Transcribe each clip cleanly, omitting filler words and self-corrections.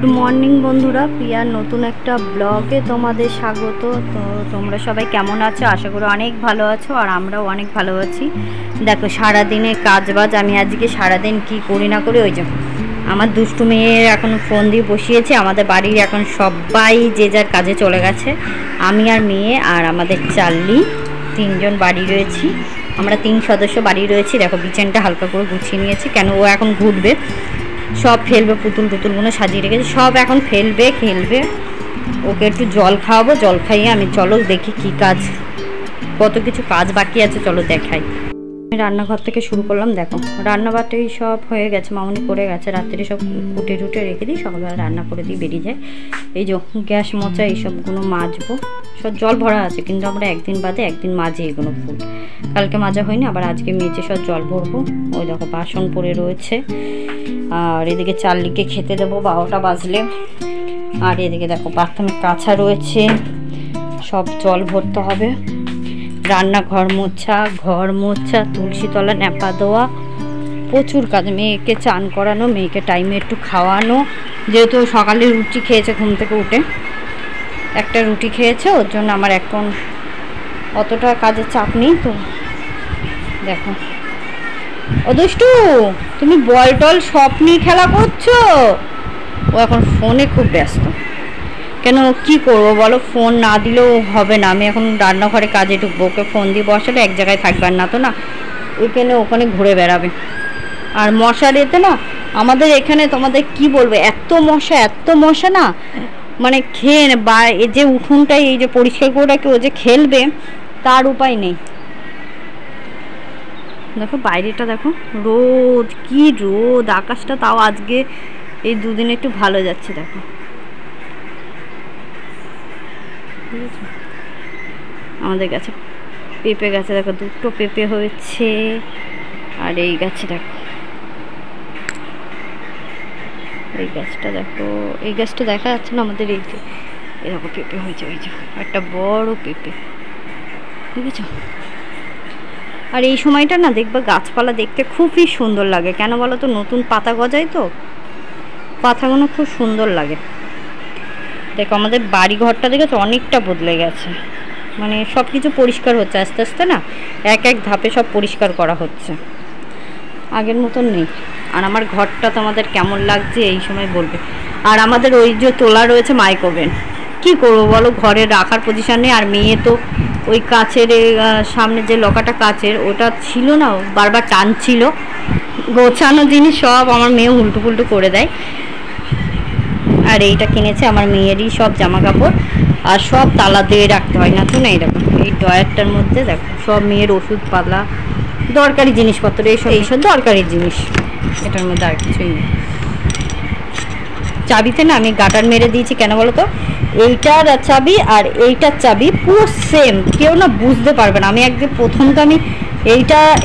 Good morning বন্ধুরা, প্রিয়ার নতুন একটা ব্লগে তোমাদের স্বাগত। তো তোমরা সবাই কেমন আছো? আশা করি অনেক ভালো আছো, আর আমরাও অনেক ভালো আছি। দেখো সারাদিনে কাজবাজ আমি আজকে সারাদিন কি করি না করি, ওই যে আমার দুষ্টু মেয়ের এখন ফোন দিয়ে বসিয়েছে। আমাদের বাড়ির এখন সবাই যে যার কাজে চলে গেছে, আমি আর মেয়ে আর আমাদের চার্লি তিনজন বাড়ি রয়েছি। আমরা 3 সদস্য বাড়ি রয়েছি। দেখো বিছানাটা হালকা করে গুছিয়ে নিয়েছি, কেন ও এখন ঘুরবে, সব ফেলবে, পুতুলগুলো সাজিয়ে রেখেছি, সব এখন ফেলবে, খেলবে। ওকে একটু জল খাওয়াবো, জল খাইয়ে আমি চলো দেখি কি কাজ, কত কিছু কাজ বাকি আছে, চলো দেখাই। আমি রান্নাঘর থেকে শুরু করলাম। দেখো রান্নাবাটাই সব হয়ে গেছে, মামনি করে গেছে, রাত্রে সব কুটে টুটে রেখে দিই, সকালবেলা রান্না করে দিই, বেরিয়ে যায়। এই যে গ্যাস মোচা এইসবগুলো মাজবো, সব জল ভরা আছে, কিন্তু আমরা একদিন বাদে একদিন মাজি এগুলো ফুল। কালকে মাজা হয়নি, আবার আজকে মেজে সব জল ভরবো। ওই দেখো বাসন পড়ে রয়েছে, আর এদিকে চার্লিকে খেতে দেবো 12টা বাজলে। আর এদিকে দেখো বাথরুমে কাছা রয়েছে, সব জল ভরতে হবে। রান্নাঘর মোছা, ঘর মোছা, তুলসী তলা ন্যাপা দেওয়া, প্রচুর কাজ। মেয়েকে চান করানো, মেয়েকে টাইমে একটু খাওয়ানো, যেহেতু সকালে রুটি খেয়েছে, ঘুম থেকে উঠে একটা রুটি খেয়েছে, ওর জন্য আমার এখন অতটা কাজের চাপ নেই। তো দেখো ও দুষ্টু, তুমি বল টল সব নিয়ে খেলা করছো? ও এখন ফোনে খুব ব্যস্ত। কেন কি করবো বলো, ফোন না দিলেও হবে না। আমি এখন রান্নাঘরে কাজে ঢুকবো, ওকে ফোন দিয়ে বসালে এক জায়গায় থাকবে না, তো না এখানে ওখানে ঘুরে বেড়াবে। আর মশার এতে না আমাদের এখানে, তোমাদের কি বলবো, এত মশা না, মানে খেয়ে বা এই যে উঠোনটাই এই যে পরিষ্কার করে রাখে, ও যে খেলবে তার উপায় নেই। দেখো বাইরেটা দেখো, রোদ, কি রোদ, আকাশটা তাও আজকে এই দুদিন একটু ভালো যাচ্ছে। দেখো আমাদের গাছে পেঁপে গাছে দেখো 2টো পেঁপে হয়েছে। আর এই গাছে দেখো, এই গাছটা দেখো, এই গাছটা দেখা যাচ্ছে না আমাদের, এই যে এরকম পেঁপে হয়েছে, ওই যে একটা বড় পেঁপে, দেখেছো? আর এই সময়টা না দেখবা গাছপালা দেখতে খুবই সুন্দর লাগে, কেন বলো তো, নতুন পাতা গজায় তো, পাতাগুলো খুব সুন্দর লাগে। দেখো আমাদের বাড়ি ঘরটা দেখেছো অনেকটা বদলে গেছে, মানে সব কিছু পরিষ্কার হচ্ছে আস্তে আস্তে, না এক এক ধাপে সব পরিষ্কার করা হচ্ছে, আগের মতন নেই। আর আমার ঘরটা তোমাদের কেমন লাগছে এই সময় বলবে। আর আমাদের ওই যে তোলা রয়েছে মাইক্রোওভেন, কি করবো বলো, ঘরে রাখার পজিশন নেই। আর মেয়ে তো ওই কাচের সামনে যে লকাটা কাচের, ওটা ছিল না, বারবার টানছিল, গোছানো জিনিস সব আমার মেয়ে উল্টো পুল্টো করে দেয়। আর এইটা কিনেছে আমার মেয়েরই সব জামা কাপড়, আর সব তালা দিয়ে রাখতে হয় না, তো না এরকম এই ড্রয়ারটার মধ্যে দেখো সব মেয়ের ওষুধ পালা, দরকারি জিনিসপত্র, এইসব দরকারি জিনিস, এটার মধ্যে আর কিছুই নেই। চাবিতে না আমি গাটার মেরে দিয়েছি, কেন বলো তো, এইটার চাবি আর এইটার চাবি পুরো সেম, কেউ না বুঝতে পারবে না। আমি একদিন প্রথম তো আমি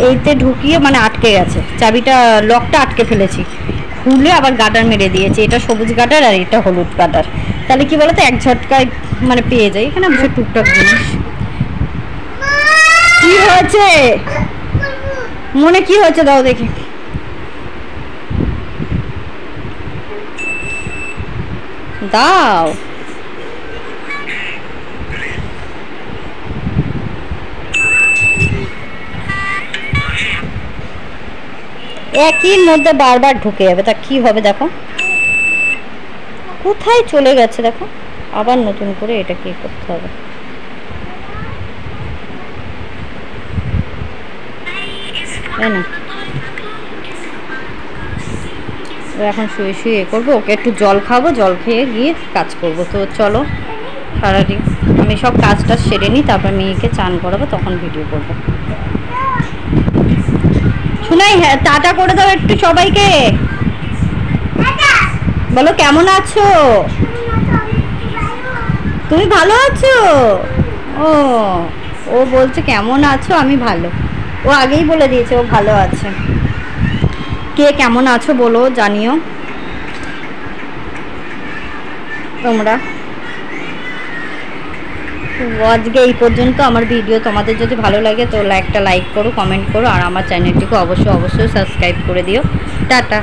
এইতে ঢুকিয়ে মানে আটকে গেছে, চাবিটা লকটা আটকে ফেলেছি, খুলে আবার গাটার মেরে দিয়েছি। এটা সবুজ গাটার আর এটা হলুদ গাটার, তাহলে কি বলতো এক ঝটকায় মানে পেয়ে যাই। এখানে বসে টুকটাক জিনিস। কি হয়েছে মনে, কি হয়েছে দাও দেখি। দাও, একই মধ্যে বারবার ঢুকে যাবে, তা কি হবে? দেখো কোথায় চলে গেছে, দেখো আবার নতুন করে এটা কি করতে হবে। তাই না, এখন শুয়ে শুয়ে করবো, ওকে একটু জল খাবো, জল খেয়ে গিয়ে কাজ করবো। তো চলো সারাদিন আমি সব কাজটা সেরে নিই, তারপর মেয়েকে চান করাবো, তখন ভিডিও করবো। শোনাই, হ্যাঁ টাটা করে দাও একটু সবাইকে, বলো কেমন আছো? তুমি ভালো আছো? ও ও বলছে কেমন আছো, আমি ভালো। ও আগেই বলে দিয়েছে ও ভালো আছে। কে কেমন আছো বলো, জানিও তোমরা। আজকে এই পর্যন্ত আমার ভিডিও। তোমাদের যদি ভালো লাগে তো একটা লাইক করো, কমেন্ট করো, আর আমার চ্যানেলটিকে অবশ্যই সাবস্ক্রাইব করে দিও। টাটা।